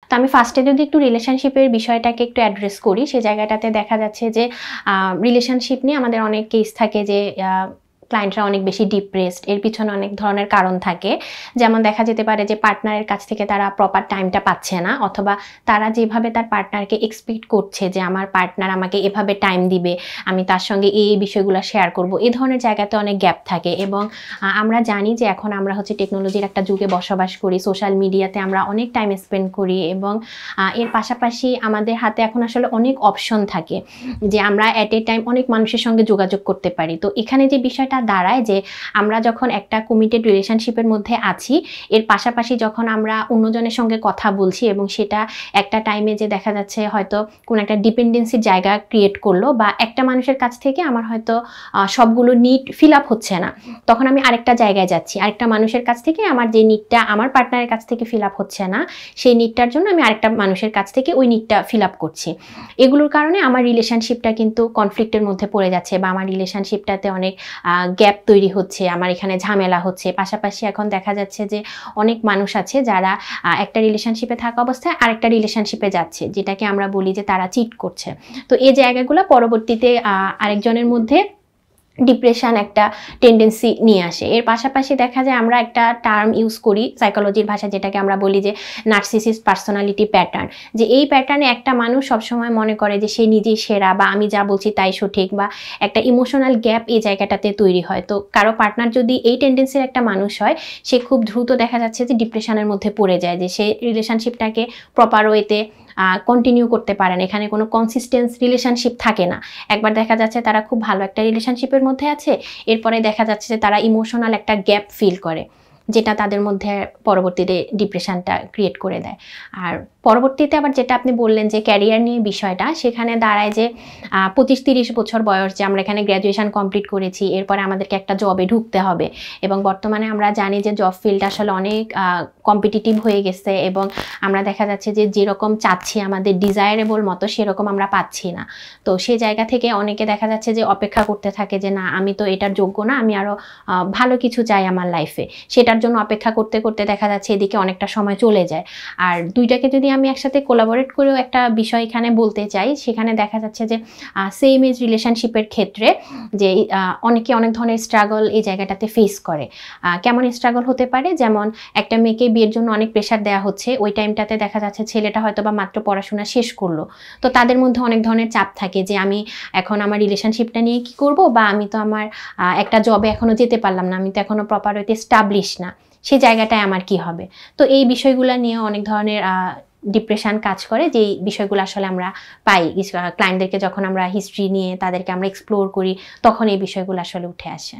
তো আমি ফার্স্টে যদি একটু রিলেশনশিপের বিষয়টাকে একটু অ্যাড্রেস করি, সে জায়গাটাতে দেখা যাচ্ছে যে রিলেশনশিপ নিয়ে আমাদের অনেক কেস থাকে যে ক্লায়েন্টরা অনেক বেশি ডিপ্রেসড, এর পিছনে অনেক ধরনের কারণ থাকে। যেমন দেখা যেতে পারে যে পার্টনারের কাছ থেকে তারা প্রপার টাইমটা পাচ্ছে না, অথবা তারা যেভাবে তার পার্টনারকে এক্সপেক্ট করছে যে আমার পার্টনার আমাকে এভাবে টাইম দিবে, আমি তার সঙ্গে এই বিষয়গুলো শেয়ার করব, এই ধরনের জায়গাতে অনেক গ্যাপ থাকে। এবং আমরা জানি যে এখন আমরা হচ্ছে টেকনোলজির একটা যুগে বসবাস করি, সোশ্যাল মিডিয়াতে আমরা অনেক টাইম স্পেন্ড করি, এবং এর পাশাপাশি আমাদের হাতে এখন আসলে অনেক অপশন থাকে যে আমরা অ্যাট এ টাইম অনেক মানুষের সঙ্গে যোগাযোগ করতে পারি। তো এখানে যে বিষয়টা দাঁড়ায় যে আমরা যখন একটা কমিটেড রিলেশনশিপের মধ্যে আছি, এর পাশাপাশি যখন আমরা অন্যজনের সঙ্গে কথা বলছি এবং সেটা একটা টাইমে যে দেখা যাচ্ছে হয়তো কোনো একটা ডিপেন্ডেন্সির জায়গা ক্রিয়েট করলো, বা একটা মানুষের কাছ থেকে আমার হয়তো সবগুলো নিড ফিল আপ হচ্ছে না, তখন আমি আরেকটা জায়গায় যাচ্ছি, আরেকটা মানুষের কাছ থেকে আমার যে নিডটা আমার পার্টনারের কাছ থেকে ফিল আপ হচ্ছে না, সেই নিডটার জন্য আমি আরেকটা মানুষের কাছ থেকে ওই নিডটা ফিল আপ করছি। এগুলোর কারণে আমার রিলেশনশিপটা কিন্তু কনফ্লিক্টের মধ্যে পড়ে যাচ্ছে, বা আমার রিলেশনশিপটাতে অনেক গ্যাপ তৈরি হচ্ছে, আমার এখানে ঝামেলা হচ্ছে। পাশাপাশি এখন দেখা যাচ্ছে যে অনেক মানুষ আছে যারা একটা রিলেশনশিপে থাকা অবস্থায় আরেকটা রিলেশনশিপে যাচ্ছে, যেটাকে আমরা বলি যে তারা চিট করছে। তো এই জায়গাগুলো পরবর্তীতে আরেকজনের মধ্যে ডিপ্রেশন একটা টেন্ডেন্সি নিয়ে আসে। এর পাশাপাশি দেখা যায় আমরা একটা টার্ম ইউজ করি সাইকোলজির ভাষায়, যেটাকে আমরা বলি যে নার্সিসিস্ট পার্সোনালিটি প্যাটার্ন। যে এই প্যাটার্নে একটা মানুষ সবসময় মনে করে যে সে নিজেই সেরা, বা আমি যা বলছি তাই সঠিক, বা একটা ইমোশনাল গ্যাপ এই জায়গাটাতে তৈরি হয়। তো কারো পার্টনার যদি এই টেন্ডেন্সির একটা মানুষ হয়, সে খুব দ্রুত দেখা যাচ্ছে যে ডিপ্রেশনের মধ্যে পড়ে যায়, যে সে রিলেশনশিপটাকে প্রপার ওয়েতে কন্টিনিউ করতে পারেন, এখানে কোনো কনসিস্টেন্স রিলেশনশিপ থাকে না। একবার দেখা যাচ্ছে তারা খুব ভালো একটা রিলেশনশিপের মধ্যে আছে, এরপরে দেখা যাচ্ছে যে তারা ইমোশনাল একটা গ্যাপ ফিল করে, যেটা তাদের মধ্যে পরবর্তীতে ডিপ্রেশনটা ক্রিয়েট করে দেয়। আর পরবর্তীতে আবার যেটা আপনি বললেন যে ক্যারিয়ার নিয়ে বিষয়টা, সেখানে দাঁড়ায় যে 25-30 বছর বয়স, যে আমরা এখানে গ্র্যাজুয়েশন কমপ্লিট করেছি, এরপরে আমাদেরকে একটা জবে ঢুকতে হবে, এবং বর্তমানে আমরা জানি যে জব ফিল্ড আসলে অনেক কম্পিটিটিভ হয়ে গেছে, এবং আমরা দেখা যাচ্ছে যে যেরকম চাচ্ছি আমাদের ডিজায়ারেবল মতো সেরকম আমরা পাচ্ছি না। তো সেই জায়গা থেকে অনেকে দেখা যাচ্ছে যে অপেক্ষা করতে থাকে যে না, আমি তো এটার যোগ্য না, আমি আরও ভালো কিছু চাই আমার লাইফে। সেটার জন্য অপেক্ষা করতে করতে দেখা যাচ্ছে এদিকে অনেকটা সময় চলে যায়। আর দুইটাকে যদি আমি একসাথে কোলাবোরেট করেও একটা বিষয় এখানে বলতে চাই, সেখানে দেখা যাচ্ছে যে সেম এজ রিলেশনশিপের ক্ষেত্রে যে অনেকে অনেক ধরনের স্ট্রাগল এই জায়গাটাতে ফেস করে। কেমন স্ট্রাগল হতে পারে, যেমন একটা মেয়েকে বিয়ের জন্য অনেক প্রেশার দেওয়া হচ্ছে, ওই টাইমটাতে দেখা যাচ্ছে ছেলেটা হয়তো বা মাত্র পড়াশোনা শেষ করলো, তো তাদের মধ্যে অনেক ধরনের চাপ থাকে যে আমি এখন আমার রিলেশনশিপটা নিয়ে কি করব, বা আমি তো আমার একটা জবে এখনো যেতে পারলাম না, আমি তো এখনো প্রপার ওয়েতে স্টাবলিশ না, সেই জায়গাটায় আমার কি হবে। তো এই বিষয়গুলো নিয়ে অনেক ধরনের ডিপ্রেশন কাজ করে, যেই বিষয়গুলো আসলে আমরা পাই ক্লায়েন্টদেরকে যখন আমরা হিস্ট্রি নিয়ে তাদেরকে আমরা এক্সপ্লোর করি, তখন এই বিষয়গুলো আসলে উঠে আসে।